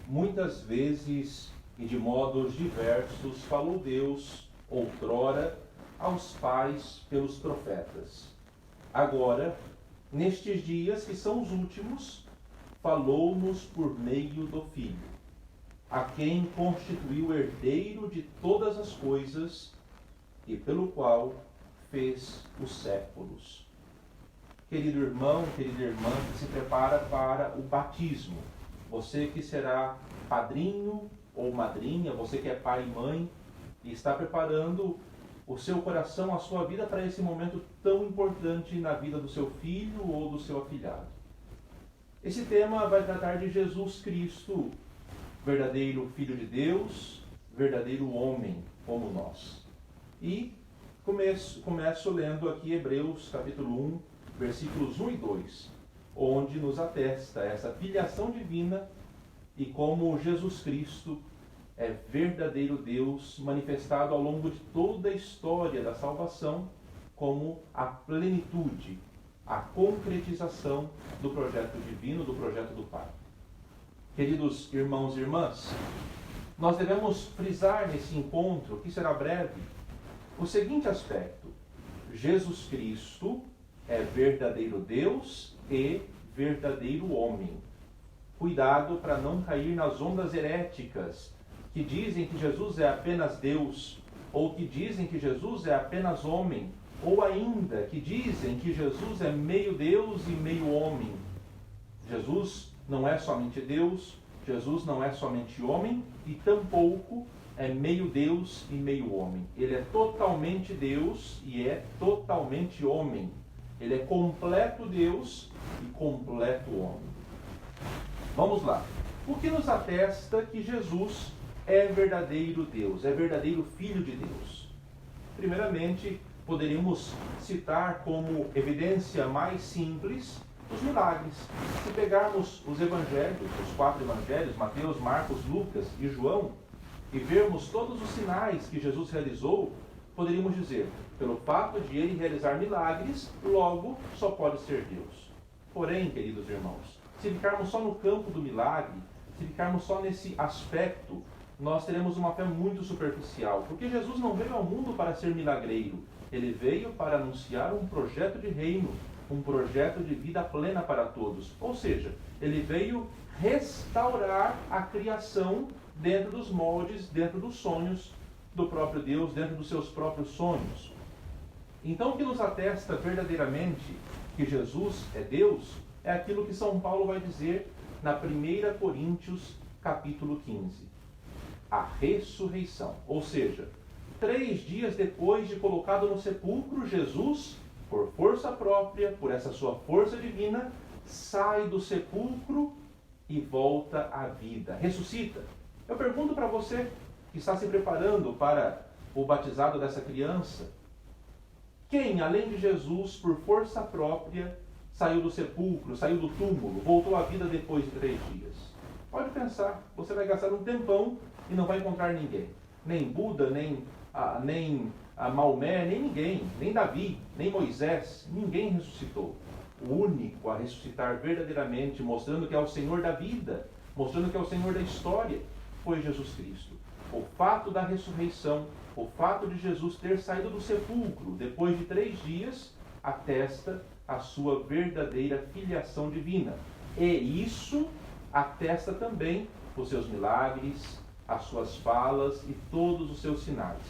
Muitas vezes e de modos diversos falou Deus, outrora, aos pais pelos profetas. Agora, nestes dias que são os últimos, falou-nos por meio do Filho, a quem constituiu herdeiro de todas as coisas e pelo qual fez os séculos. Querido irmão, querida irmã que se prepara para o batismo, você que será padrinho ou madrinha, você que é pai e mãe e está preparando o seu coração, a sua vida para esse momento tão importante na vida do seu filho ou do seu afilhado. Esse tema vai tratar de Jesus Cristo, verdadeiro Filho de Deus, verdadeiro homem como nós. E começo lendo aqui Hebreus capítulo 1, versículos 1 e 2, onde nos atesta essa filiação divina e como Jesus Cristo é verdadeiro Deus manifestado ao longo de toda a história da salvação como a plenitude, a concretização do projeto divino, do projeto do Pai. Queridos irmãos e irmãs, nós devemos frisar nesse encontro, que será breve, o seguinte aspecto: Jesus Cristo é verdadeiro Deus e verdadeiro homem. Cuidado para não cair nas ondas heréticas que dizem que Jesus é apenas Deus, ou que dizem que Jesus é apenas homem, ou ainda que dizem que Jesus é meio Deus e meio homem. Jesus não é somente Deus, Jesus não é somente homem e tampouco é meio Deus e meio homem. Ele é totalmente Deus e é totalmente homem. Ele é completo Deus e completo homem. Vamos lá. O que nos atesta que Jesus é verdadeiro Deus, é verdadeiro Filho de Deus? Primeiramente, poderíamos citar como evidência mais simples os milagres. Se pegarmos os evangelhos, os 4 evangelhos, Mateus, Marcos, Lucas e João, e vermos todos os sinais que Jesus realizou, poderíamos dizer, pelo fato de ele realizar milagres, logo só pode ser Deus. Porém, queridos irmãos, se ficarmos só no campo do milagre, se ficarmos só nesse aspecto, nós teremos uma fé muito superficial, porque Jesus não veio ao mundo para ser milagreiro, ele veio para anunciar um projeto de reino, um projeto de vida plena para todos. Ou seja, ele veio restaurar a criação dentro dos moldes, dentro dos sonhos do próprio Deus, dentro dos seus próprios sonhos. Então, o que nos atesta verdadeiramente que Jesus é Deus é aquilo que São Paulo vai dizer na 1 Coríntios, capítulo 15. A ressurreição. Ou seja, 3 dias depois de colocado no sepulcro, Jesus, por força própria, por essa sua força divina, sai do sepulcro e volta à vida. Ressuscita. Eu pergunto para você que está se preparando para o batizado dessa criança, quem, além de Jesus, por força própria, saiu do sepulcro, saiu do túmulo, voltou à vida depois de 3 dias? Pode pensar, você vai gastar um tempão e não vai encontrar ninguém. Nem Buda, nem Maomé, nem ninguém, nem Davi, nem Moisés, ninguém ressuscitou. O único a ressuscitar verdadeiramente, mostrando que é o Senhor da vida, mostrando que é o Senhor da história, foi Jesus Cristo. O fato da ressurreição, o fato de Jesus ter saído do sepulcro depois de 3 dias, atesta a sua verdadeira filiação divina. E isso atesta também os seus milagres, as suas falas e todos os seus sinais.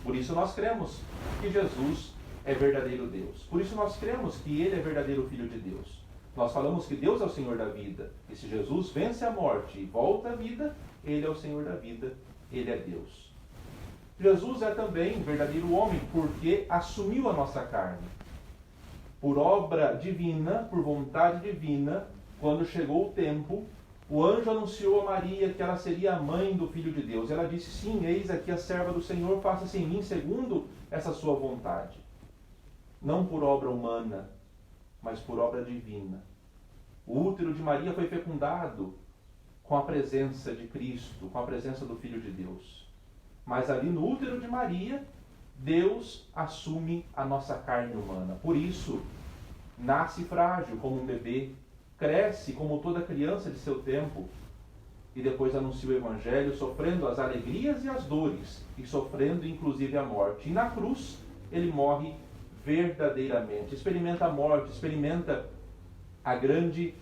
Por isso nós cremos que Jesus é verdadeiro Deus. Por isso nós cremos que Ele é verdadeiro Filho de Deus. Nós falamos que Deus é o Senhor da vida. E se Jesus vence a morte e volta à vida, Ele é o Senhor da vida. Ele é Deus. Jesus é também verdadeiro homem porque assumiu a nossa carne. Por obra divina, por vontade divina, quando chegou o tempo, o anjo anunciou a Maria que ela seria a mãe do Filho de Deus. Ela disse, sim, eis aqui a serva do Senhor, faça-se em mim segundo essa sua vontade. Não por obra humana, mas por obra divina. O útero de Maria foi fecundado com a presença de Cristo, com a presença do Filho de Deus. Mas ali no útero de Maria, Deus assume a nossa carne humana. Por isso, nasce frágil como um bebê, cresce como toda criança de seu tempo, e depois anuncia o Evangelho, sofrendo as alegrias e as dores, e sofrendo inclusive a morte. E na cruz ele morre verdadeiramente, experimenta a morte, experimenta a grande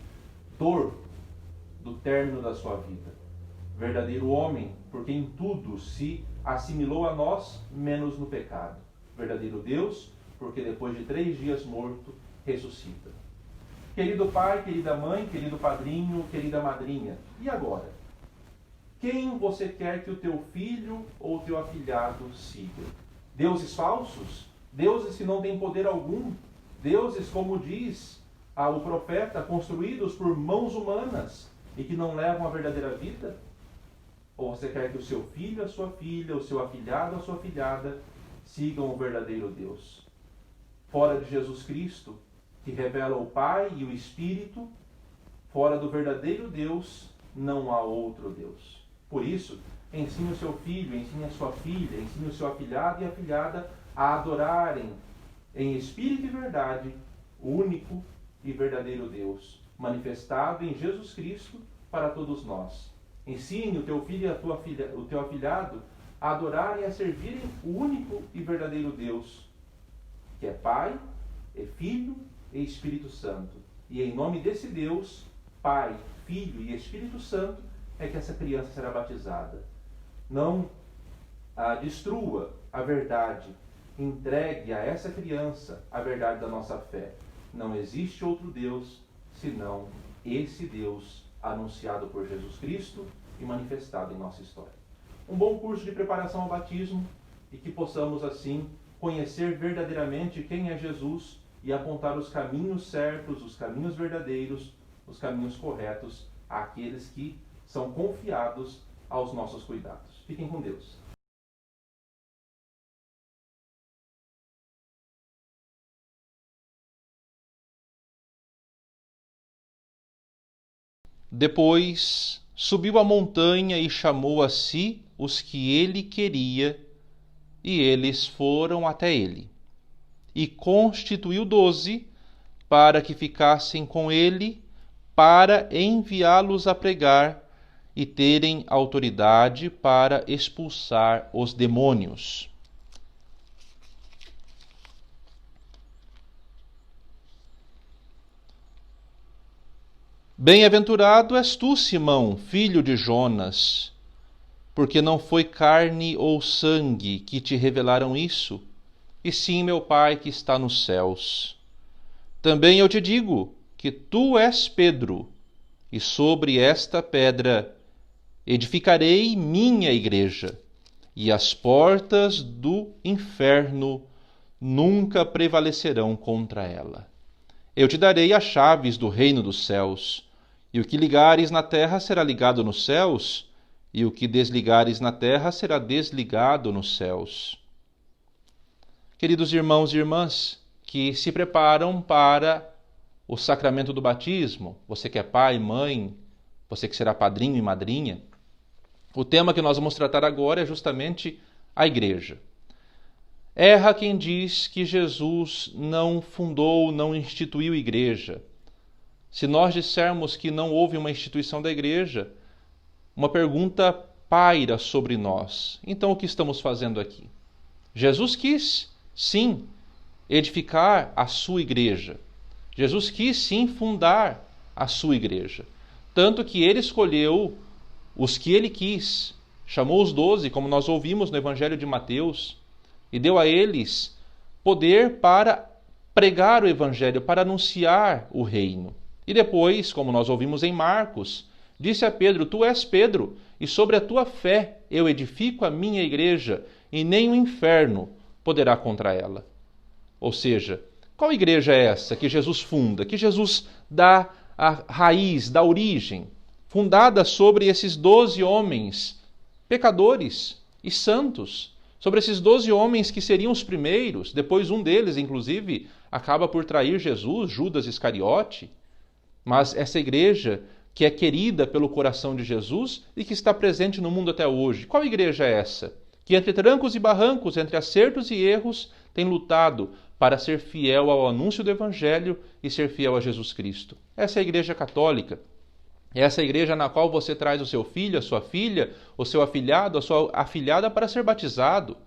dor do término da sua vida. Verdadeiro homem, porque em tudo se assimilou a nós, menos no pecado. Verdadeiro Deus, porque depois de 3 dias morto, ressuscita. Querido pai, querida mãe, querido padrinho, querida madrinha, e agora? Quem você quer que o teu filho ou o teu afilhado siga? Deuses falsos? Deuses que não têm poder algum? Deuses, como diz o profeta, construídos por mãos humanas e que não levam a verdadeira vida? Ou você quer que o seu filho, a sua filha, o seu afilhado, a sua afilhada sigam o verdadeiro Deus? Fora de Jesus Cristo, que revela o Pai e o Espírito, fora do verdadeiro Deus, não há outro Deus. Por isso, ensine o seu filho, ensine a sua filha, ensine o seu afilhado e afilhada a adorarem em espírito e verdade o único e verdadeiro Deus, manifestado em Jesus Cristo para todos nós. Ensine o teu filho e o teu afilhado a adorarem e a servirem o único e verdadeiro Deus, que é Pai, é Filho e Espírito Santo. E em nome desse Deus, Pai, Filho e Espírito Santo, é que essa criança será batizada. Não destrua a verdade, entregue a essa criança a verdade da nossa fé. Não existe outro Deus senão esse Deus anunciado por Jesus Cristo e manifestado em nossa história. Um bom curso de preparação ao batismo e que possamos assim conhecer verdadeiramente quem é Jesus e apontar os caminhos certos, os caminhos verdadeiros, os caminhos corretos àqueles que são confiados aos nossos cuidados. Fiquem com Deus. Depois subiu a montanha e chamou a si os que ele queria, e eles foram até ele. E constituiu 12 para que ficassem com ele, para enviá-los a pregar e terem autoridade para expulsar os demônios. Bem-aventurado és tu, Simão, filho de Jonas, porque não foi carne ou sangue que te revelaram isso, e sim meu Pai que está nos céus. Também eu te digo que tu és Pedro, e sobre esta pedra edificarei minha igreja, e as portas do inferno nunca prevalecerão contra ela. Eu te darei as chaves do reino dos céus, e o que ligares na terra será ligado nos céus, e o que desligares na terra será desligado nos céus. Queridos irmãos e irmãs que se preparam para o sacramento do batismo, você que é pai, mãe, você que será padrinho e madrinha, o tema que nós vamos tratar agora é justamente a igreja. Erra quem diz que Jesus não fundou, não instituiu igreja. Se nós dissermos que não houve uma instituição da igreja, uma pergunta paira sobre nós. Então o que estamos fazendo aqui? Jesus quis, sim, edificar a sua igreja. Jesus quis, sim, fundar a sua igreja. Tanto que ele escolheu os que ele quis, chamou os 12, como nós ouvimos no Evangelho de Mateus, e deu a eles poder para pregar o Evangelho, para anunciar o reino. E depois, como nós ouvimos em Marcos, disse a Pedro, tu és Pedro, e sobre a tua fé eu edifico a minha igreja, e nem o inferno poderá contra ela. Ou seja, qual igreja é essa que Jesus funda, que Jesus dá a raiz, dá origem, fundada sobre esses 12 homens, pecadores e santos, sobre esses 12 homens que seriam os primeiros, depois um deles, inclusive, acaba por trair Jesus, Judas Iscariote. Mas essa igreja que é querida pelo coração de Jesus e que está presente no mundo até hoje. Qual igreja é essa? Que entre trancos e barrancos, entre acertos e erros, tem lutado para ser fiel ao anúncio do Evangelho e ser fiel a Jesus Cristo. Essa é a Igreja Católica. É essa igreja na qual você traz o seu filho, a sua filha, o seu afilhado, a sua afilhada para ser batizado.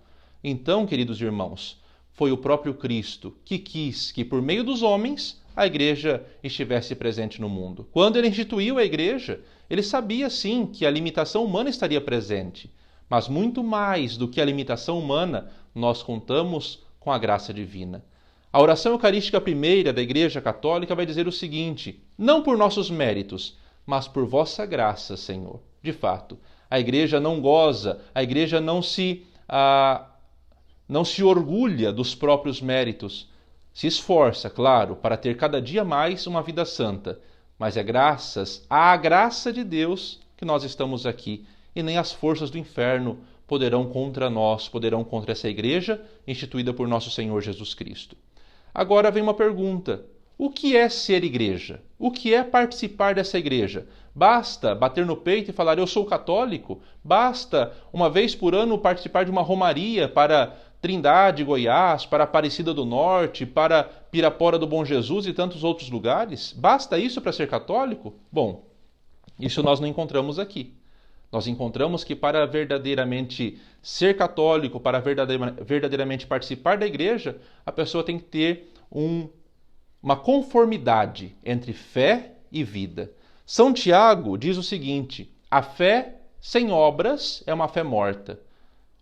Então, queridos irmãos, foi o próprio Cristo que quis que por meio dos homens a igreja estivesse presente no mundo. Quando ele instituiu a igreja, ele sabia sim que a limitação humana estaria presente, mas muito mais do que a limitação humana, nós contamos com a graça divina. A oração eucarística primeira da Igreja Católica vai dizer o seguinte: não por nossos méritos, mas por vossa graça, Senhor. De fato, a igreja não goza, a igreja não se orgulha dos próprios méritos. Se esforça, claro, para ter cada dia mais uma vida santa, mas é graças à graça de Deus que nós estamos aqui, e nem as forças do inferno poderão contra nós, poderão contra essa igreja instituída por nosso Senhor Jesus Cristo. Agora vem uma pergunta: o que é ser igreja? O que é participar dessa igreja? Basta bater no peito e falar eu sou católico? Basta uma vez por ano participar de uma romaria para Trindade, Goiás, para Aparecida do Norte, para Pirapora do Bom Jesus e tantos outros lugares? Basta isso para ser católico? Bom, isso nós não encontramos aqui. Nós encontramos que para verdadeiramente ser católico, para verdadeiramente participar da igreja, a pessoa tem que ter uma conformidade entre fé e vida. São Tiago diz o seguinte: a fé sem obras é uma fé morta.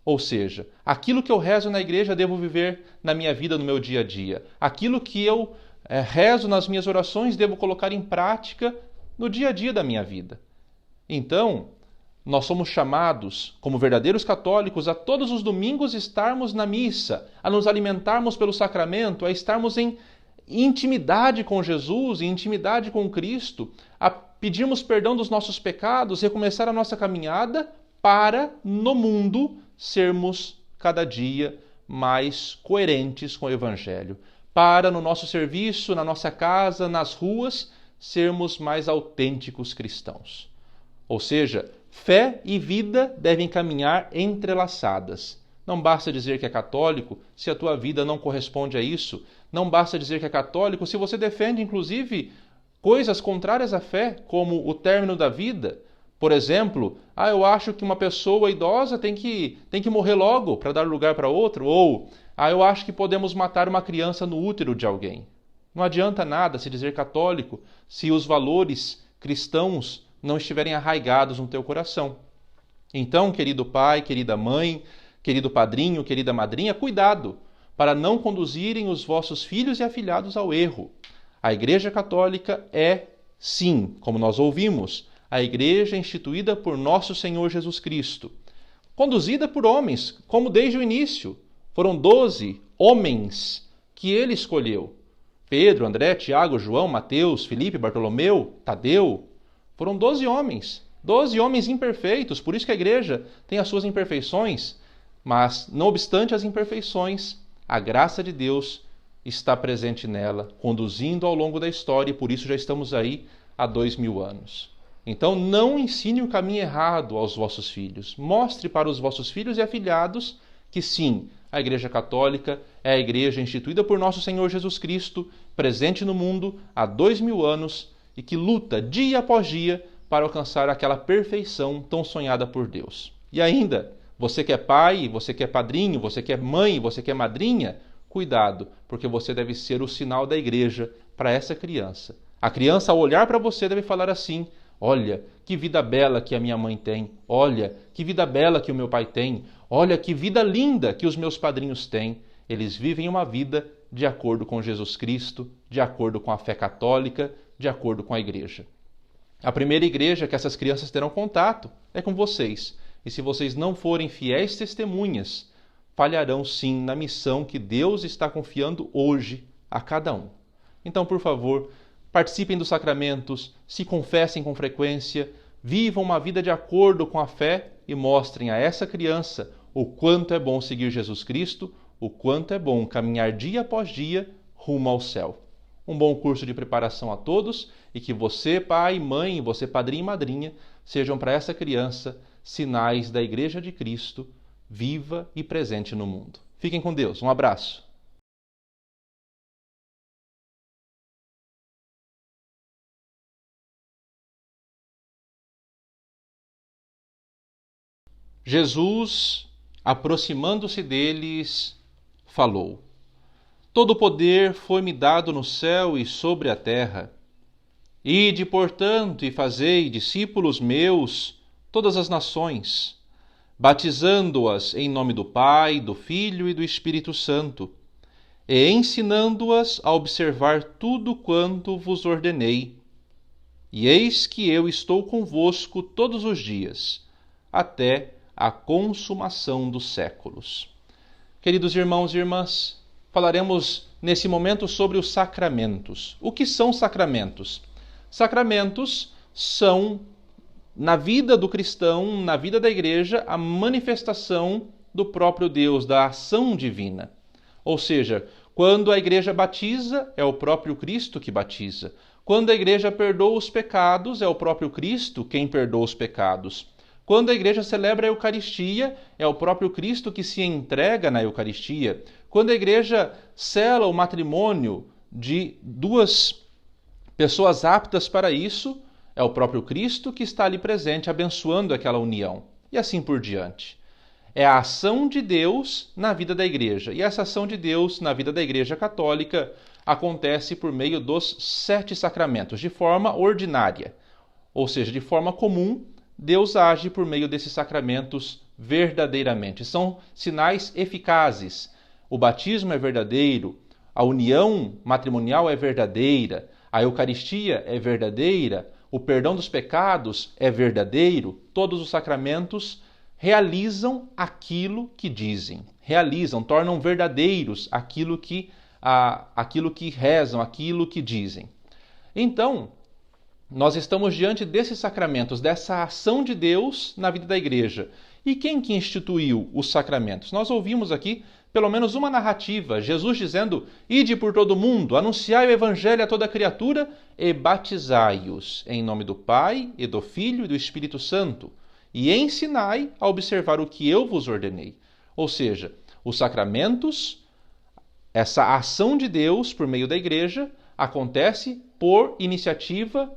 Ou seja, aquilo que eu rezo na igreja devo viver na minha vida, no meu dia a dia. Aquilo que eu rezo nas minhas orações devo colocar em prática no dia a dia da minha vida. Então, nós somos chamados, como verdadeiros católicos, a todos os domingos estarmos na missa, a nos alimentarmos pelo sacramento, a estarmos em intimidade com Jesus, em intimidade com Cristo, a pedirmos perdão dos nossos pecados, recomeçar a nossa caminhada para, no mundo, sermos cada dia mais coerentes com o Evangelho. Para, no nosso serviço, na nossa casa, nas ruas, sermos mais autênticos cristãos. Ou seja, fé e vida devem caminhar entrelaçadas. Não basta dizer que é católico se a tua vida não corresponde a isso. Não basta dizer que é católico se você defende, inclusive, coisas contrárias à fé, como o término da vida. Por exemplo, eu acho que uma pessoa idosa tem que morrer logo para dar lugar para outro. Ou, eu acho que podemos matar uma criança no útero de alguém. Não adianta nada se dizer católico se os valores cristãos não estiverem arraigados no teu coração. Então, querido pai, querida mãe, querido padrinho, querida madrinha, cuidado para não conduzirem os vossos filhos e afilhados ao erro. A Igreja Católica é, sim, como nós ouvimos, a igreja instituída por nosso Senhor Jesus Cristo, conduzida por homens, como desde o início. Foram 12 homens que ele escolheu. Pedro, André, Tiago, João, Mateus, Filipe, Bartolomeu, Tadeu. Foram 12 homens imperfeitos, por isso que a igreja tem as suas imperfeições, mas, não obstante as imperfeições, a graça de Deus está presente nela, conduzindo ao longo da história, e por isso já estamos aí há 2000 anos. Então, não ensine o caminho errado aos vossos filhos. Mostre para os vossos filhos e afilhados que sim, a Igreja Católica é a igreja instituída por nosso Senhor Jesus Cristo, presente no mundo há 2000 anos e que luta dia após dia para alcançar aquela perfeição tão sonhada por Deus. E ainda, você que é pai, você que é padrinho, você que é mãe, você que é madrinha, cuidado, porque você deve ser o sinal da igreja para essa criança. A criança, ao olhar para você, deve falar assim: olha, que vida bela que a minha mãe tem. Olha, que vida bela que o meu pai tem. Olha, que vida linda que os meus padrinhos têm. Eles vivem uma vida de acordo com Jesus Cristo, de acordo com a fé católica, de acordo com a igreja. A primeira igreja que essas crianças terão contato é com vocês. E se vocês não forem fiéis testemunhas, falharão sim na missão que Deus está confiando hoje a cada um. Então, por favor, participem dos sacramentos, se confessem com frequência, vivam uma vida de acordo com a fé e mostrem a essa criança o quanto é bom seguir Jesus Cristo, o quanto é bom caminhar dia após dia rumo ao céu. Um bom curso de preparação a todos e que você, pai, mãe, você, padrinho e madrinha, sejam para essa criança sinais da Igreja de Cristo, viva e presente no mundo. Fiquem com Deus. Um abraço. Jesus, aproximando-se deles, falou: Todo poder foi-me dado no céu e sobre a terra. Ide, portanto, e fazei discípulos meus todas as nações, batizando-as em nome do Pai, do Filho e do Espírito Santo, e ensinando-as a observar tudo quanto vos ordenei. E eis que eu estou convosco todos os dias, até a consumação dos séculos. Queridos irmãos e irmãs, falaremos nesse momento sobre os sacramentos. O que são sacramentos? Sacramentos são, na vida do cristão, na vida da igreja, a manifestação do próprio Deus, da ação divina. Ou seja, quando a igreja batiza, é o próprio Cristo que batiza. Quando a igreja perdoa os pecados, é o próprio Cristo quem perdoa os pecados. Quando a igreja celebra a Eucaristia, é o próprio Cristo que se entrega na Eucaristia. Quando a igreja sela o matrimônio de duas pessoas aptas para isso, é o próprio Cristo que está ali presente, abençoando aquela união. E assim por diante. É a ação de Deus na vida da igreja. E essa ação de Deus na vida da igreja católica acontece por meio dos 7 sacramentos, de forma ordinária. Ou seja, de forma comum, Deus age por meio desses sacramentos verdadeiramente. São sinais eficazes. O batismo é verdadeiro, a união matrimonial é verdadeira, a Eucaristia é verdadeira, o perdão dos pecados é verdadeiro. Todos os sacramentos realizam aquilo que dizem, tornam verdadeiros aquilo que rezam, aquilo que dizem. Então, nós estamos diante desses sacramentos, dessa ação de Deus na vida da igreja. E quem que instituiu os sacramentos? Nós ouvimos aqui pelo menos uma narrativa, Jesus dizendo: Ide por todo o mundo, anunciai o evangelho a toda criatura e batizai-os em nome do Pai e do Filho e do Espírito Santo, e ensinai a observar o que eu vos ordenei. Ou seja, os sacramentos, essa ação de Deus por meio da igreja, acontece por iniciativa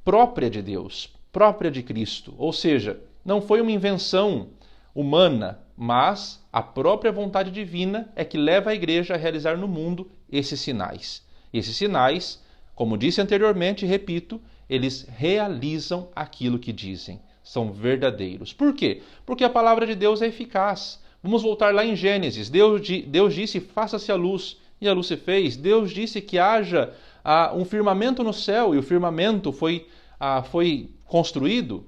própria de Deus, própria de Cristo. Ou seja, não foi uma invenção humana, mas a própria vontade divina é que leva a igreja a realizar no mundo esses sinais. Esses sinais, como disse anteriormente, repito, eles realizam aquilo que dizem. São verdadeiros. Por quê? Porque a palavra de Deus é eficaz. Vamos voltar lá em Gênesis. Deus disse: faça-se a luz, e a luz se fez. Deus disse que haja um firmamento no céu, e o firmamento foi construído.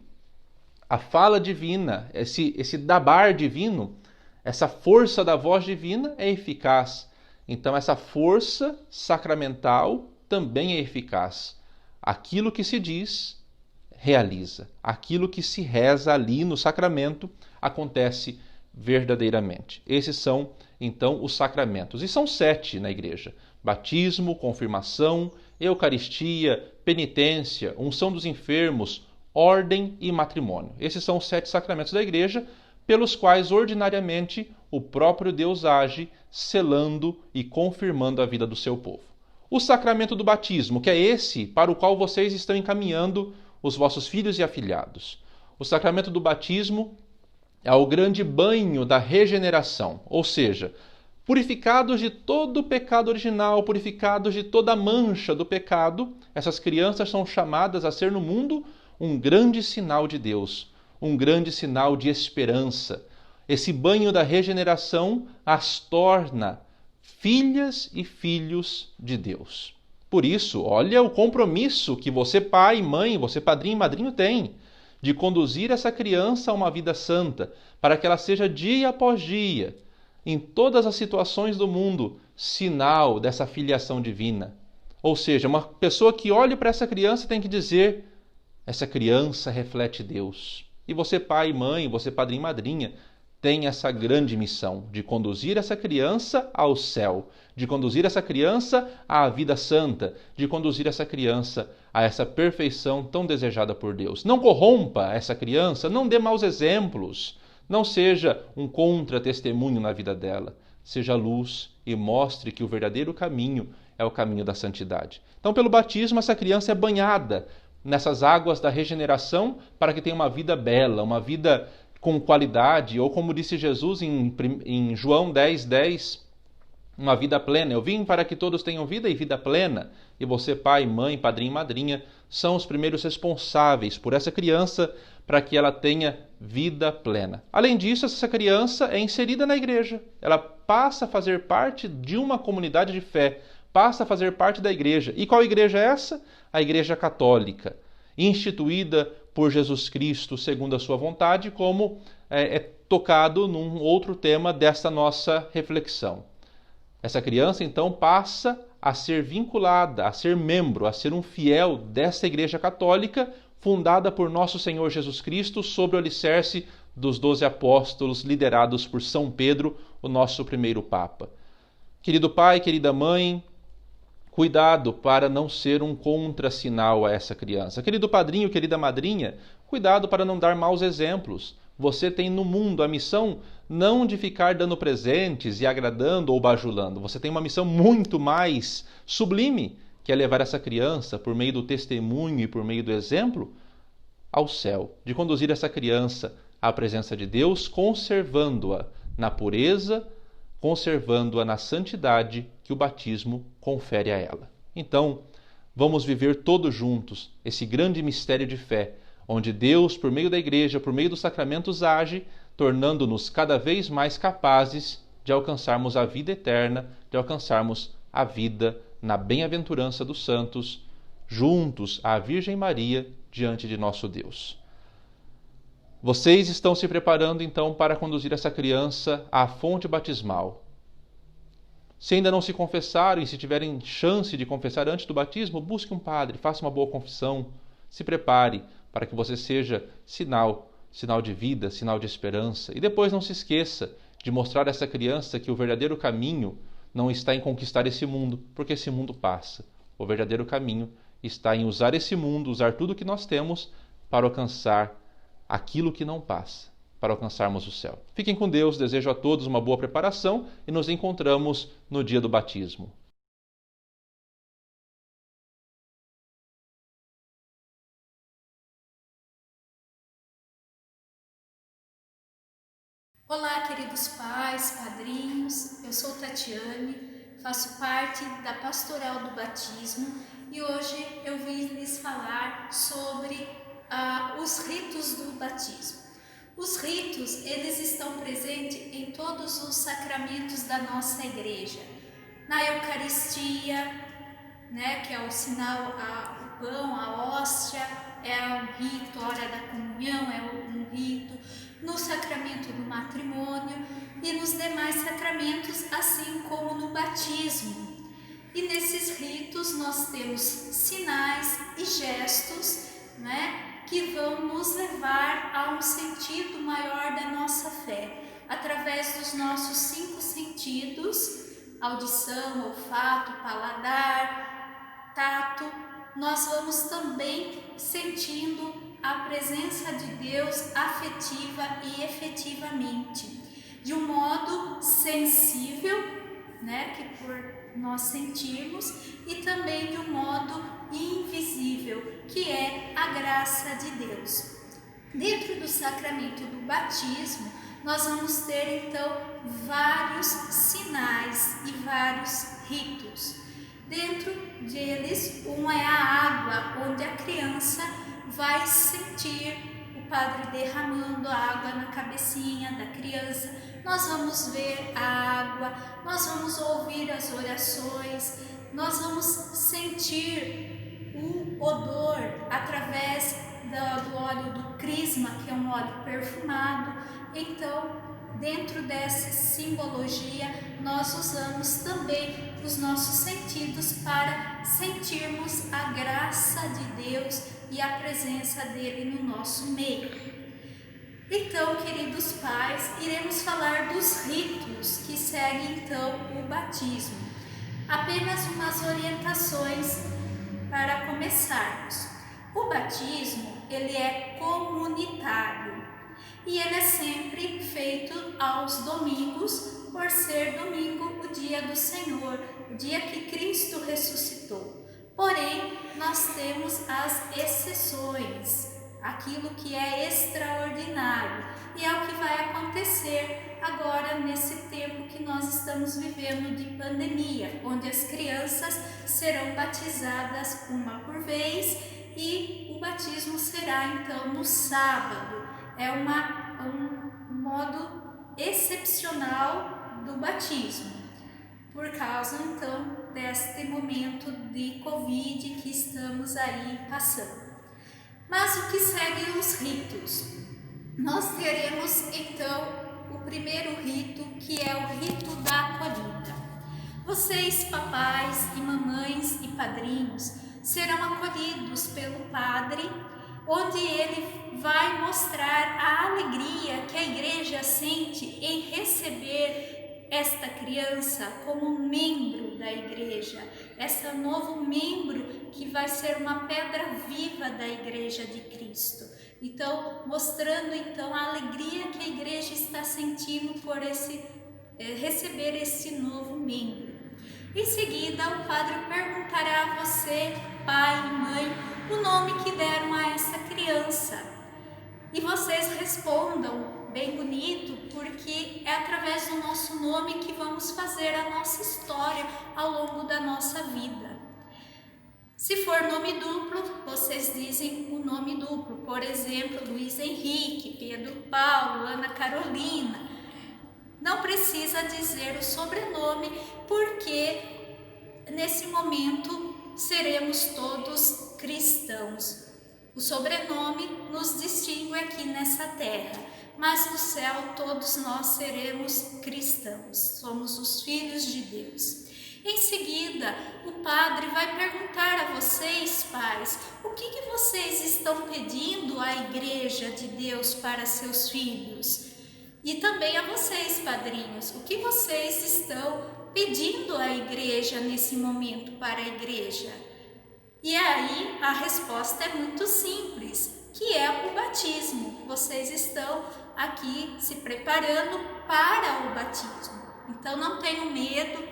A fala divina, esse dabar divino, essa força da voz divina é eficaz. Então essa força sacramental também é eficaz. Aquilo que se diz, realiza. Aquilo que se reza ali no sacramento acontece verdadeiramente. Esses são, então, os sacramentos. E são 7 na igreja: batismo, confirmação, Eucaristia, penitência, unção dos enfermos, ordem e matrimônio. Esses são os 7 sacramentos da igreja, pelos quais ordinariamente o próprio Deus age, selando e confirmando a vida do seu povo. O sacramento do batismo, que é esse para o qual vocês estão encaminhando os vossos filhos e afilhados. O sacramento do batismo é o grande banho da regeneração, ou seja, purificados de todo o pecado original, purificados de toda a mancha do pecado, essas crianças são chamadas a ser no mundo um grande sinal de Deus, um grande sinal de esperança. Esse banho da regeneração as torna filhas e filhos de Deus. Por isso, olha o compromisso que você, pai, mãe, você, padrinho e madrinho, tem de conduzir essa criança a uma vida santa, para que ela seja dia após dia, em todas as situações do mundo, sinal dessa filiação divina. Ou seja, uma pessoa que olhe para essa criança tem que dizer: essa criança reflete Deus. E você, pai, mãe, você, padrinho e madrinha, tem essa grande missão de conduzir essa criança ao céu, de conduzir essa criança à vida santa, de conduzir essa criança a essa perfeição tão desejada por Deus. Não corrompa essa criança, não dê maus exemplos, não seja um contra-testemunho na vida dela. Seja luz e mostre que o verdadeiro caminho é o caminho da santidade. Então, pelo batismo, essa criança é banhada nessas águas da regeneração para que tenha uma vida bela, uma vida com qualidade, ou como disse Jesus em João 10:10, uma vida plena. Eu vim para que todos tenham vida e vida plena. E você, pai, mãe, padrinho e madrinha, são os primeiros responsáveis por essa criança para que ela tenha vida plena. Além disso, essa criança é inserida na igreja. Ela passa a fazer parte de uma comunidade de fé, passa a fazer parte da igreja. E qual igreja é essa? A Igreja Católica, instituída por Jesus Cristo segundo a sua vontade, como é tocado num outro tema desta nossa reflexão. Essa criança, então, passa a ser vinculada, a ser membro, a ser um fiel dessa Igreja Católica, fundada por nosso Senhor Jesus Cristo, sobre o alicerce dos 12 apóstolos, liderados por São Pedro, o nosso primeiro Papa. Querido pai, querida mãe, cuidado para não ser um contrassinal a essa criança. Querido padrinho, querida madrinha, cuidado para não dar maus exemplos. Você tem no mundo a missão não de ficar dando presentes e agradando ou bajulando. Você tem uma missão muito mais sublime, que é levar essa criança, por meio do testemunho e por meio do exemplo, ao céu. De conduzir essa criança à presença de Deus, conservando-a na pureza, conservando-a na santidade que o batismo confere a ela. Então, vamos viver todos juntos esse grande mistério de fé, onde Deus, por meio da igreja, por meio dos sacramentos, age, tornando-nos cada vez mais capazes de alcançarmos a vida eterna, de alcançarmos a vida na bem-aventurança dos santos, juntos à Virgem Maria, diante de nosso Deus. Vocês estão se preparando então para conduzir essa criança à fonte batismal. Se ainda não se confessaram e se tiverem chance de confessar antes do batismo, busque um padre, faça uma boa confissão, se prepare para que você seja sinal de vida, sinal de esperança. E depois não se esqueça de mostrar a essa criança que o verdadeiro caminho não está em conquistar esse mundo, porque esse mundo passa. O verdadeiro caminho está em usar esse mundo, usar tudo que nós temos para alcançar aquilo que não passa, para alcançarmos o céu. Fiquem com Deus, desejo a todos uma boa preparação e nos encontramos no dia do batismo. Olá, queridos pais, padrinhos, eu sou Tatiane, faço parte da Pastoral do Batismo e hoje eu vim lhes falar sobre os ritos do batismo. Os ritos, eles estão presentes em todos os sacramentos da nossa igreja. Na Eucaristia, que é o sinal, o pão, a hóstia, é um rito, a hora da comunhão é um rito, no sacramento do matrimônio e nos demais sacramentos, assim como no batismo. E nesses ritos nós temos sinais e gestos, que vão nos levar a um sentido maior da nossa fé, através dos nossos 5 sentidos, audição, olfato, paladar, tato. Nós vamos também sentindo a presença de Deus afetiva e efetivamente, de um modo sensível, que por nós sentirmos, e também de um modo invisível, que é a graça de Deus. Dentro do sacramento do batismo, nós vamos ter então vários sinais e vários ritos. Dentro deles, um é a água, onde a criança vai sentir o padre derramando a água na cabecinha da criança. Nós vamos ver a água, nós vamos ouvir as orações, nós vamos sentir o odor através do óleo do crisma, que é um óleo perfumado. Então, dentro dessa simbologia, nós usamos também os nossos sentidos para sentirmos a graça de Deus e a presença dele no nosso meio. Então, queridos pais, iremos falar dos ritos que seguem então o batismo. Apenas umas orientações para começarmos. O batismo, ele é comunitário e ele é sempre feito aos domingos, por ser domingo o dia do Senhor, o dia que Cristo ressuscitou. Porém, nós temos as exceções, aquilo que é extraordinário, e é o que vai acontecer agora nesse tempo que nós estamos vivendo de pandemia, onde as crianças serão batizadas uma por vez e o batismo será então no sábado. É um modo excepcional do batismo, por causa então deste momento de Covid que estamos aí passando. Mas o que seguem os ritos? Nós teremos então o primeiro rito, que é o rito da acolhida. Vocês, papais e mamães e padrinhos, serão acolhidos pelo padre, onde ele vai mostrar a alegria que a igreja sente em receber esta criança como membro da igreja, esse novo membro que vai ser uma pedra viva da igreja de Cristo. Então, mostrando então a alegria que a igreja está sentindo por receber esse novo membro. Em seguida, o padre perguntará a você, pai e mãe, o nome que deram a essa criança. E vocês respondam bem bonito, porque é através do nosso nome que vamos fazer a nossa história ao longo da nossa vida. Se for nome duplo, vocês dizem o nome duplo. Por exemplo, Luiz Henrique, Pedro Paulo, Ana Carolina. Não precisa dizer o sobrenome, porque nesse momento seremos todos cristãos. O sobrenome nos distingue aqui nessa terra, mas no céu todos nós seremos cristãos, somos os filhos de Deus. Em seguida, o padre vai perguntar a vocês, pais, o que vocês estão pedindo à igreja de Deus para seus filhos? E também a vocês, padrinhos, o que vocês estão pedindo à igreja nesse momento para a igreja? E aí a resposta é muito simples, que é o batismo. Vocês estão aqui se preparando para o batismo. Então não tenham medo,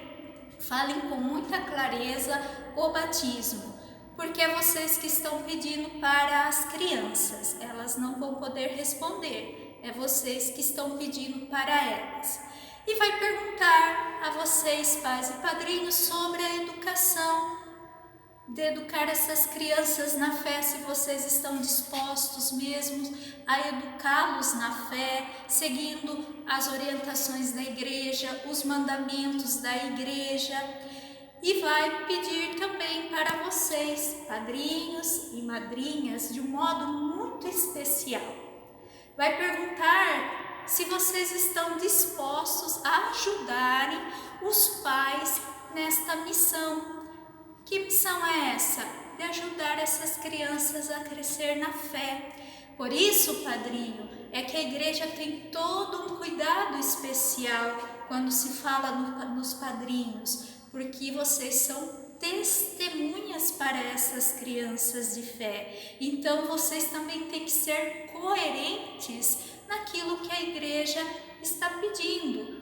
falem com muita clareza o batismo, porque é vocês que estão pedindo para as crianças, elas não vão poder responder, é vocês que estão pedindo para elas. E vai perguntar a vocês, pais e padrinhos, sobre a educação, de educar essas crianças na fé, se vocês estão dispostos mesmo a educá-los na fé, seguindo as orientações da igreja, os mandamentos da igreja. E vai pedir também para vocês, padrinhos e madrinhas, de um modo muito especial. Vai perguntar se vocês estão dispostos a ajudarem os pais nesta missão. Que missão é essa? De ajudar essas crianças a crescer na fé. Por isso, padrinho, é que a igreja tem todo um cuidado especial quando se fala nos padrinhos, porque vocês são testemunhas para essas crianças de fé. Então, vocês também têm que ser coerentes naquilo que a igreja está pedindo.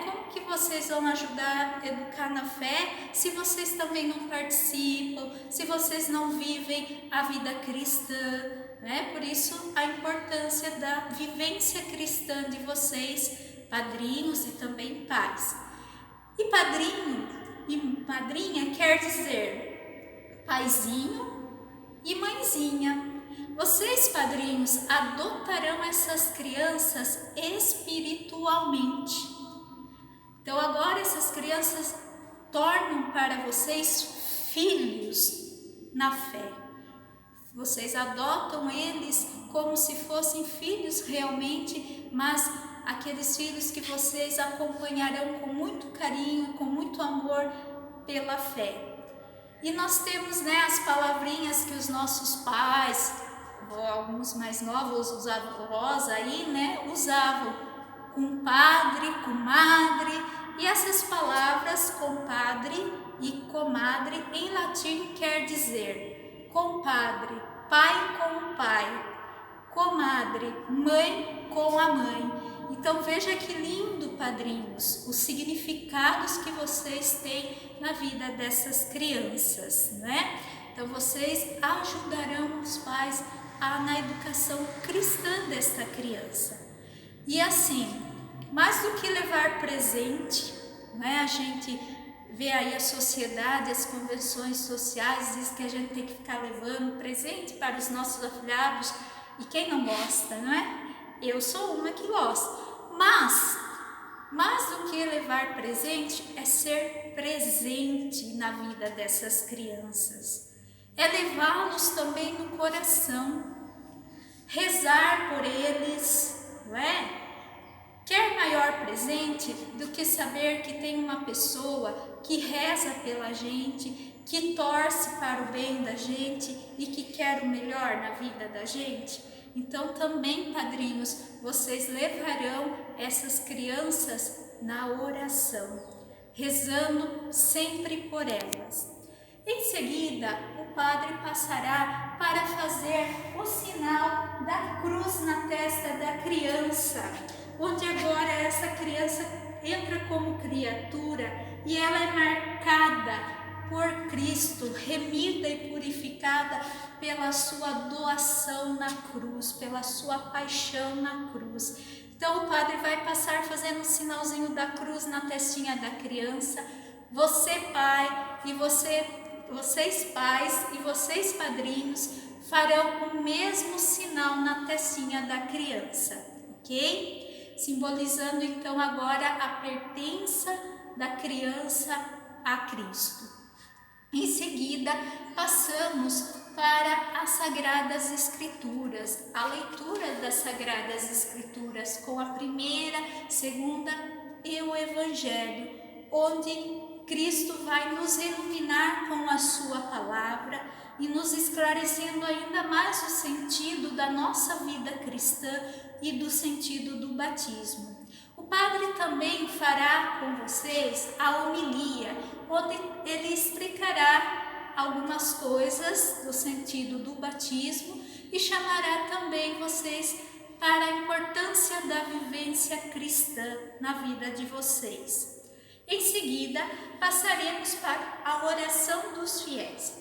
Como que vocês vão ajudar a educar na fé se vocês também não participam, se vocês não vivem a vida cristã? Por isso a importância da vivência cristã de vocês, padrinhos e também pais. E padrinho e madrinha quer dizer paizinho e mãezinha. Vocês, padrinhos, adotarão essas crianças espiritualmente. Então agora essas crianças tornam para vocês filhos na fé. Vocês adotam eles como se fossem filhos realmente, mas aqueles filhos que vocês acompanharão com muito carinho, com muito amor pela fé. E nós temos as palavrinhas que os nossos pais, alguns mais novos, os avós aí, usavam. Compadre, comadre, e essas palavras compadre e comadre em latim quer dizer compadre, pai com o pai, comadre, mãe com a mãe. Então veja que lindo, padrinhos, os significados que vocês têm na vida dessas crianças, Então vocês ajudarão os pais na educação cristã desta criança. E assim, mais do que levar presente, né? A gente vê aí a sociedade, as convenções sociais, diz que a gente tem que ficar levando presente para os nossos afilhados, e quem não gosta, não é? Eu sou uma que gosta, mas mais do que levar presente é ser presente na vida dessas crianças, é levá-los também no coração, rezar por eles, não é? Quer maior presente do que saber que tem uma pessoa que reza pela gente, que torce para o bem da gente e que quer o melhor na vida da gente? Então também, padrinhos, vocês levarão essas crianças na oração, rezando sempre por elas. Em seguida, o padre passará para fazer o sinal da cruz na testa da criança, onde agora essa criança entra como criatura e ela é marcada por Cristo, remida e purificada pela sua doação na cruz, pela sua paixão na cruz. Então o padre vai passar fazendo o sinalzinho da cruz na testinha da criança. Você, pai, e vocês pais e vocês padrinhos farão o mesmo sinal na testinha da criança, ok? Simbolizando então agora a pertença da criança a Cristo. Em seguida, passamos para as Sagradas Escrituras, a leitura das Sagradas Escrituras com a primeira, segunda e o Evangelho, onde Cristo vai nos iluminar com a sua palavra e nos esclarecendo ainda mais o sentido da nossa vida cristã e do sentido do batismo. O padre também fará com vocês a homilia, onde ele explicará algumas coisas do sentido do batismo e chamará também vocês para a importância da vivência cristã na vida de vocês. Em seguida, passaremos para a oração dos fiéis,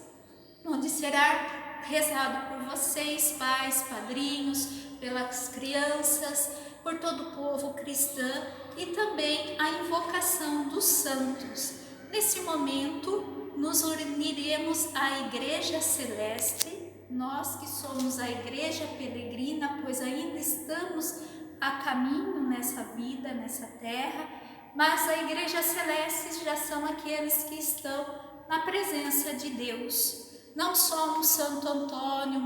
onde será rezado por vocês, pais, padrinhos, pelas crianças, por todo o povo cristão e também a invocação dos santos. Nesse momento, nos uniremos à Igreja Celeste, nós que somos a Igreja Peregrina, pois ainda estamos a caminho nessa vida, nessa terra, mas a Igreja Celeste já são aqueles que estão na presença de Deus. Não somos Santo Antônio,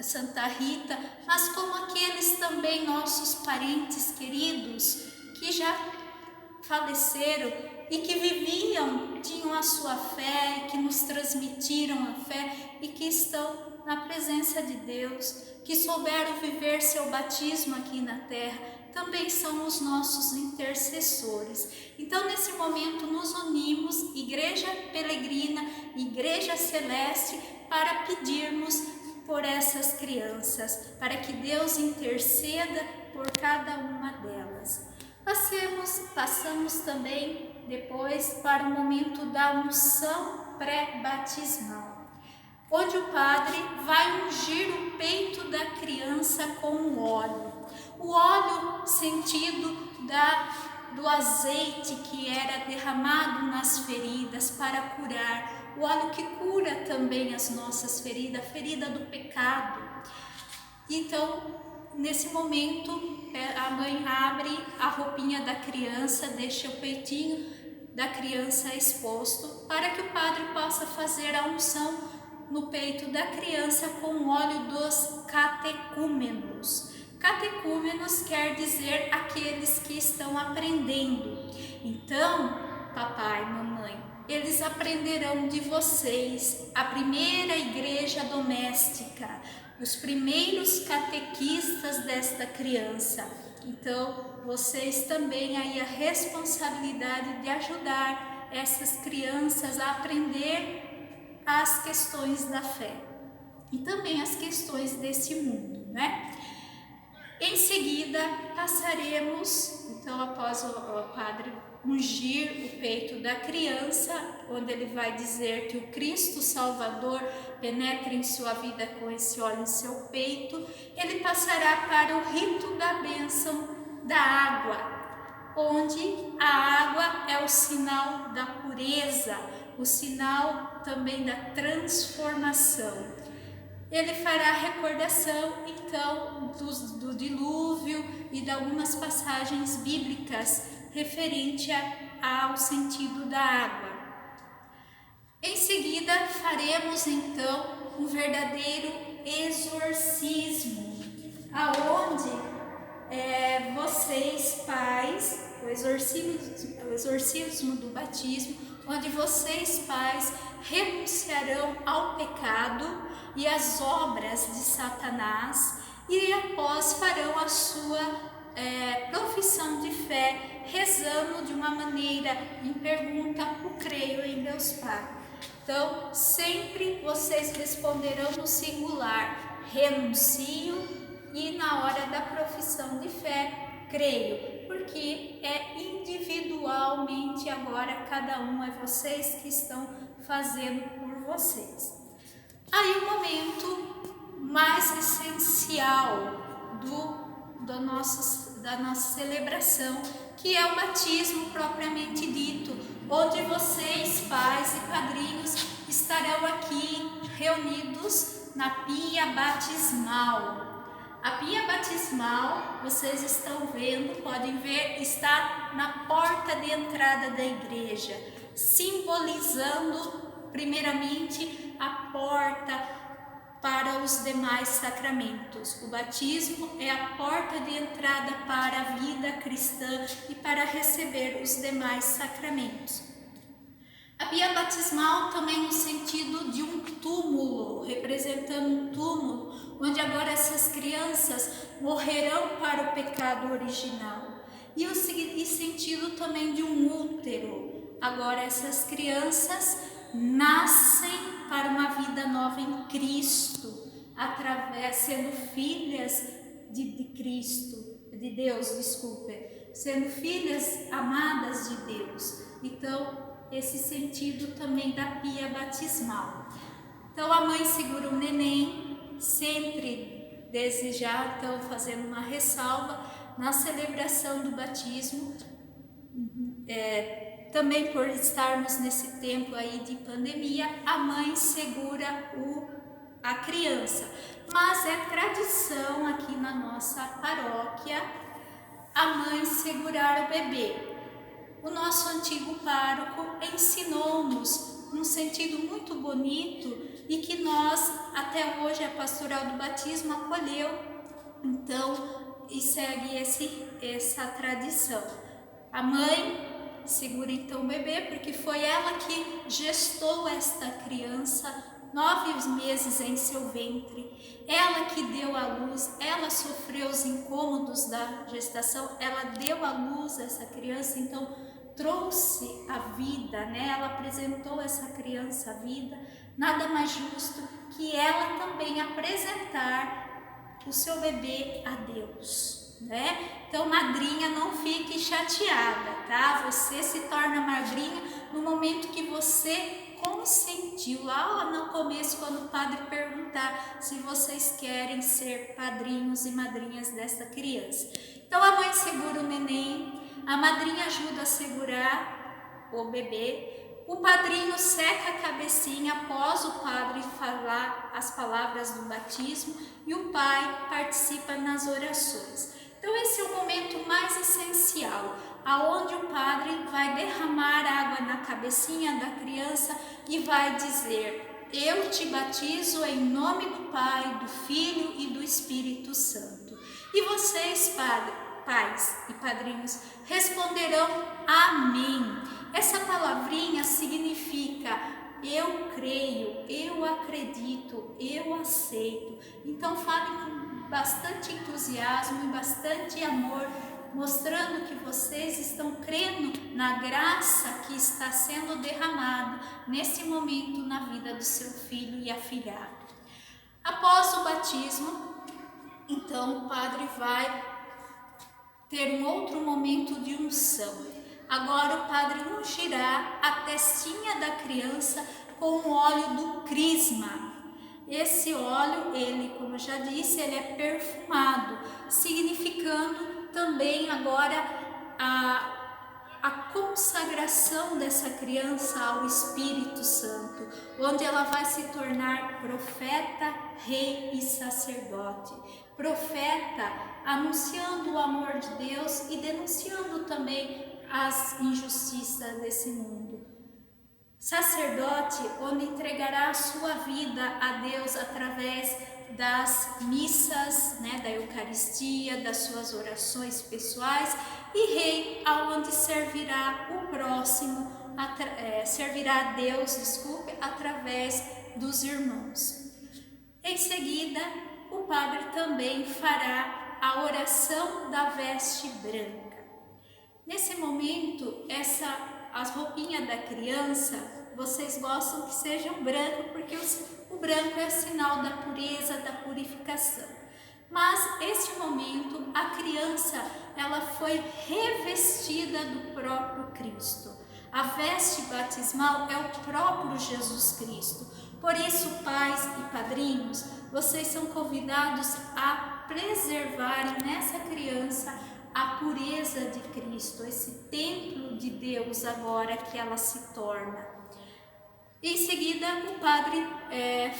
Santa Rita, mas como aqueles também nossos parentes queridos que já faleceram e que viviam, tinham a sua fé e que nos transmitiram a fé e que estão na presença de Deus, que souberam viver seu batismo aqui na terra, também são os nossos intercessores. Então, nesse momento, nos unimos, Igreja Peregrina, Igreja Celeste, para pedirmos por essas crianças, para que Deus interceda por cada uma delas. Passamos também depois para o momento da unção pré-batismal, onde o padre vai ungir o peito da criança com óleo. O óleo sentido do azeite que era derramado nas feridas para curar, o óleo que cura também as nossas feridas, a ferida do pecado. Então, nesse momento, a mãe abre a roupinha da criança, deixa o peitinho da criança exposto, para que o padre possa fazer a unção no peito da criança com o óleo dos catecúmenos. Catecúmenos quer dizer aqueles que estão aprendendo. Então, papai, mamãe, eles aprenderão de vocês a primeira igreja doméstica, os primeiros catequistas desta criança. Então, vocês também aí a responsabilidade de ajudar essas crianças a aprender as questões da fé e também as questões desse mundo, né? Em seguida, passaremos, então, após o padre ungir o peito da criança, onde ele vai dizer que o Cristo Salvador penetra em sua vida com esse óleo em seu peito, ele passará para o rito da bênção da água, onde a água é o sinal da pureza, o sinal também da transformação. Ele fará recordação, então, do dilúvio e de algumas passagens bíblicas referente ao sentido da água. Em seguida, faremos, então, um verdadeiro exorcismo, aonde vocês, pais, o exorcismo do batismo, onde vocês, pais, renunciarão ao pecado e às obras de Satanás e após farão a sua profissão de fé, rezando de uma maneira em pergunta, o creio em Deus Pai. Então, sempre vocês responderão no singular, renuncio, e na hora da profissão de fé, creio, porque é individualmente agora, cada um é vocês que estão fazendo por vocês. Aí o momento mais essencial da nossa celebração, que é o batismo propriamente dito, onde vocês, pais e padrinhos, estarão aqui reunidos na pia batismal. A pia batismal, vocês estão vendo, podem ver, está na porta de entrada da igreja, simbolizando primeiramente a porta para os demais sacramentos. O batismo é a porta de entrada para a vida cristã e para receber os demais sacramentos. A pia batismal também no sentido de um túmulo, representando um túmulo, onde agora essas crianças morrerão para o pecado original. E o sentido também de um útero. Agora essas crianças nascem para uma vida nova em Cristo, sendo filhas de Cristo, de Deus, sendo filhas amadas de Deus. Então, esse sentido também da pia batismal. Então, a mãe segura o neném, sempre desejar, então, fazendo uma ressalva, na celebração do batismo, também por estarmos nesse tempo aí de pandemia, a mãe segura a criança. Mas é tradição aqui na nossa paróquia a mãe segurar o bebê. O nosso antigo pároco ensinou-nos num sentido muito bonito e que nós, até hoje, a Pastoral do Batismo acolheu, então, e segue essa tradição. A mãe segura então o bebê, porque foi ela que gestou esta criança 9 meses em seu ventre, ela que deu à luz, ela sofreu os incômodos da gestação, ela deu à luz essa criança, então trouxe a vida, né? Ela apresentou essa criança à vida. Nada mais justo que ela também apresentar o seu bebê a Deus, né? Então, madrinha, não fique chateada, tá? Você se torna madrinha no momento que você consentiu, lá no começo, quando o padre perguntar se vocês querem ser padrinhos e madrinhas dessa criança. Então, a mãe segura o neném, a madrinha ajuda a segurar o bebê, o padrinho seca a cabecinha após o padre falar as palavras do batismo e o pai participa nas orações. Então, esse é o momento mais essencial, aonde o padre vai derramar água na cabecinha da criança e vai dizer: eu te batizo em nome do Pai, do Filho e do Espírito Santo. E vocês, pais e padrinhos, responderão amém. Essa palavrinha significa eu creio, eu acredito, eu aceito. Então fale com bastante entusiasmo e bastante amor, mostrando que vocês estão crendo na graça que está sendo derramada nesse momento na vida do seu filho e afilhado. Após o batismo, então o padre vai ter um outro momento de unção. Agora o padre ungirá a testinha da criança com o óleo do crisma. Esse óleo, ele, como eu já disse, ele é perfumado, significando também agora a consagração dessa criança ao Espírito Santo, onde ela vai se tornar profeta, rei e sacerdote. Profeta, anunciando o amor de Deus e denunciando também as injustiças desse mundo. Sacerdote, onde entregará a sua vida a Deus através das missas, da Eucaristia, das suas orações pessoais, e rei, aonde servirá o próximo, servirá a Deus, através dos irmãos. Em seguida, o padre também fará a oração da veste branca. Nesse momento, as roupinhas da criança, vocês gostam que sejam branco, porque o branco é sinal da pureza, da purificação. Mas, neste momento, a criança, ela foi revestida do próprio Cristo. A veste batismal é o próprio Jesus Cristo. Por isso, pais e padrinhos, vocês são convidados a preservarem nessa criança a pureza de Cristo, esse templo de Deus agora que ela se torna. Em seguida, o padre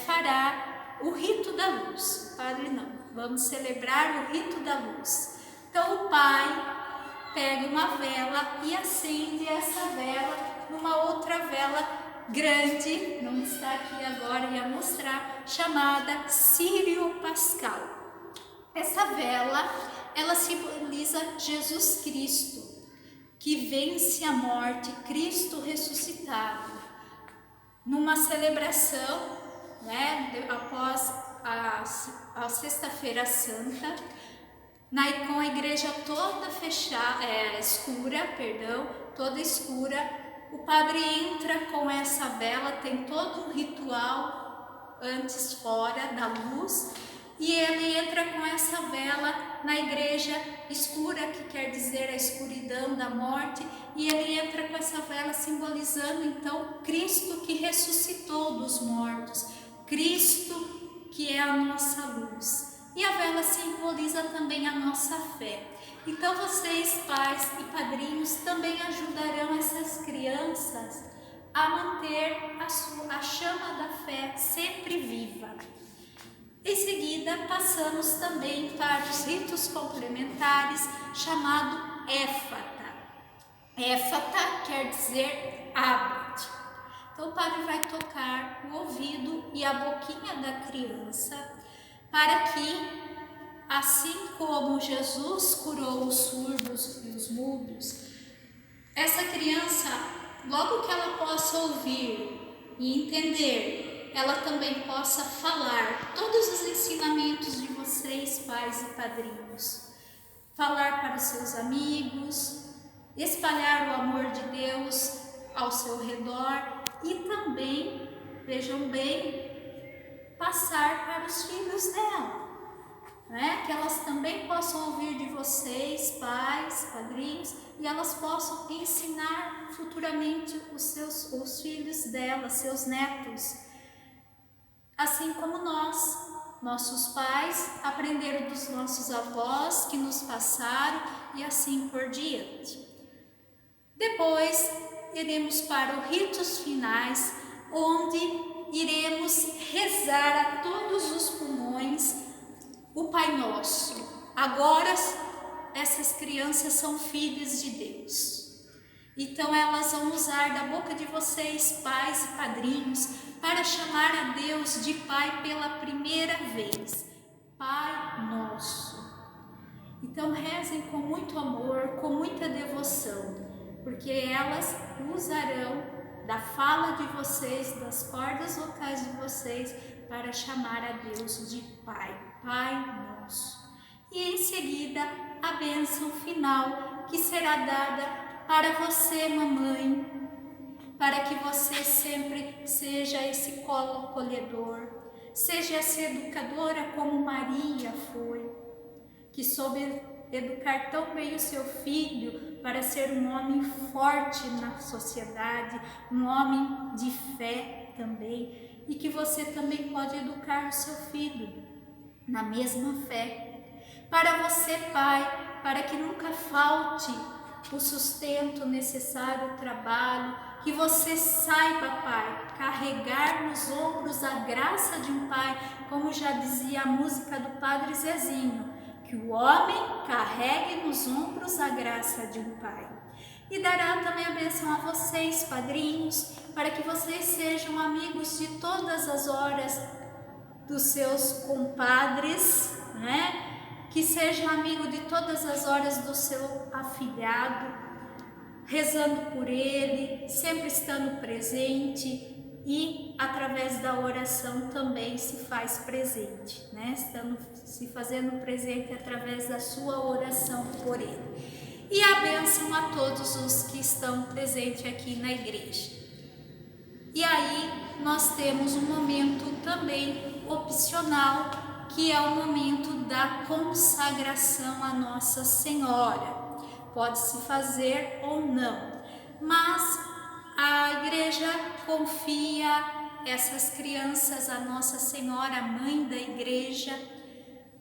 fará o rito da luz. Padre não, vamos celebrar o rito da luz. Então o pai pega uma vela e acende essa vela numa outra vela grande, não está aqui agora, ia mostrar, chamada Círio Pascal. Essa vela, ela simboliza Jesus Cristo, que vence a morte, Cristo ressuscitado. Numa celebração, após a Sexta-feira Santa, com a igreja toda toda escura, o padre entra com essa vela, tem todo um ritual antes fora da luz, e ele entra com essa vela na igreja escura, que quer dizer a escuridão da morte, e ele entra com essa vela simbolizando então Cristo que ressuscitou dos mortos, Cristo que é a nossa luz. E a vela simboliza também a nossa fé. Então vocês, pais e padrinhos, também ajudarão essas crianças a manter a chama da fé sempre viva. Em seguida, passamos também para os ritos complementares, chamado éfata. Éfata quer dizer abre-te. Então o padre vai tocar o ouvido e a boquinha da criança, para que, assim como Jesus curou os surdos e os mudos, essa criança, logo que ela possa ouvir e entender, ela também possa falar todos os ensinamentos de vocês, pais e padrinhos. Falar para os seus amigos, espalhar o amor de Deus ao seu redor e também, vejam bem, passar para os filhos dela. Que elas também possam ouvir de vocês, pais, padrinhos, e elas possam ensinar futuramente os filhos dela, seus netos. Assim como nossos pais aprenderam dos nossos avós que nos passaram e assim por diante. Depois iremos para os ritos finais, onde iremos rezar a todos os pulmões o Pai Nosso. Agora essas crianças são filhas de Deus. Então elas vão usar da boca de vocês, pais e padrinhos, para chamar a Deus de Pai pela primeira vez. Pai Nosso. Então rezem com muito amor, com muita devoção, porque elas usarão da fala de vocês, das cordas vocais de vocês, para chamar a Deus de Pai, Pai Nosso. E em seguida, a bênção final, que será dada para você, mamãe, para que você sempre seja esse colo acolhedor, seja essa educadora como Maria foi, que soube educar tão bem o seu filho para ser um homem forte na sociedade, um homem de fé também, e que você também pode educar o seu filho na mesma fé. Para você, pai, para que nunca falte o sustento necessário, o trabalho, que você saiba, Pai, carregar nos ombros a graça de um Pai, como já dizia a música do Padre Zezinho, que o homem carregue nos ombros a graça de um Pai. E dará também a bênção a vocês, padrinhos, para que vocês sejam amigos de todas as horas dos seus compadres, né? Que seja amigo de todas as horas do seu afilhado, rezando por ele, sempre estando presente, e através da oração também se faz presente, né? Se fazendo presente através da sua oração por ele. E a bênção a todos os que estão presentes aqui na igreja. E aí nós temos um momento também opcional, que é o momento da consagração à Nossa Senhora. Pode-se fazer ou não, mas a igreja confia essas crianças à Nossa Senhora, a mãe da igreja,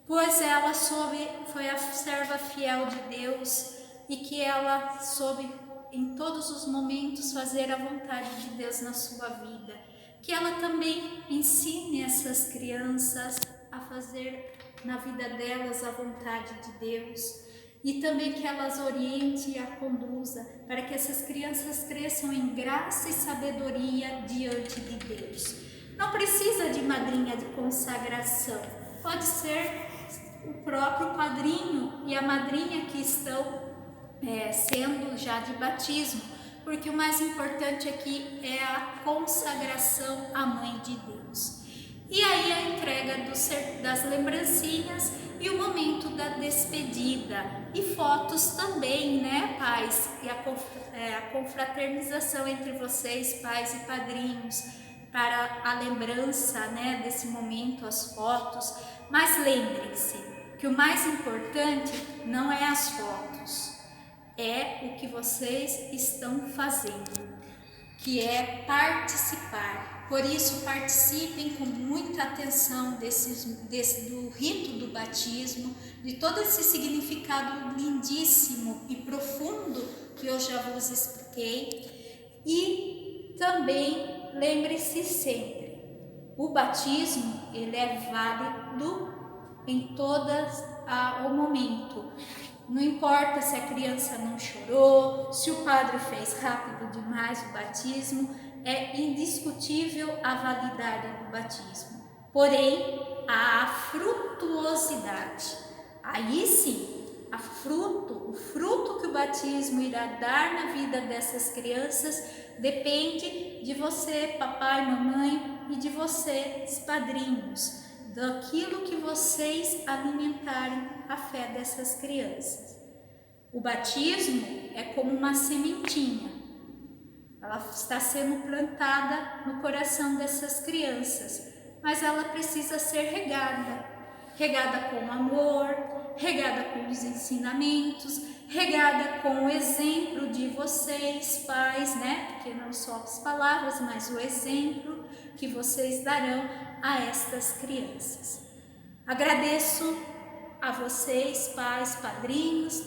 pois ela foi a serva fiel de Deus e que ela soube em todos os momentos fazer a vontade de Deus na sua vida. Que ela também ensine essas crianças a fazer na vida delas a vontade de Deus, e também que elas oriente e a conduza para que essas crianças cresçam em graça e sabedoria diante de Deus. Não precisa de madrinha de consagração, pode ser o próprio padrinho e a madrinha que estão sendo já de batismo, porque o mais importante aqui é a consagração à Mãe de Deus. E aí a entrega das lembrancinhas e o momento da despedida. E fotos também, né, pais? E a confraternização entre vocês, pais e padrinhos, para a lembrança, né, desse momento, as fotos. Mas lembrem-se que o mais importante não é as fotos, é o que vocês estão fazendo, que é participar. Por isso, participem com muita atenção do rito do batismo, de todo esse significado lindíssimo e profundo que eu já vos expliquei. E também lembre-se sempre, o batismo ele é válido em todas o momento. Não importa se a criança não chorou, se o padre fez rápido demais o batismo, é indiscutível a validade do batismo. Porém, a frutuosidade, aí sim, o fruto que o batismo irá dar na vida dessas crianças depende de você, papai, mamãe, e de vocês, padrinhos, daquilo que vocês alimentarem a fé dessas crianças. O batismo é como uma sementinha, ela está sendo plantada no coração dessas crianças, mas ela precisa ser regada com amor, regada com os ensinamentos, regada com o exemplo de vocês, pais, né? Porque não só as palavras, mas o exemplo que vocês darão a estas crianças. Agradeço a vocês, pais, padrinhos,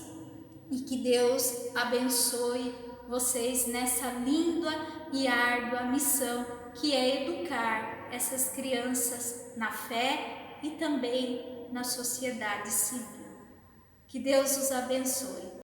e que Deus abençoe vocês nessa linda e árdua missão que é educar essas crianças na fé e também na sociedade civil. Que Deus os abençoe.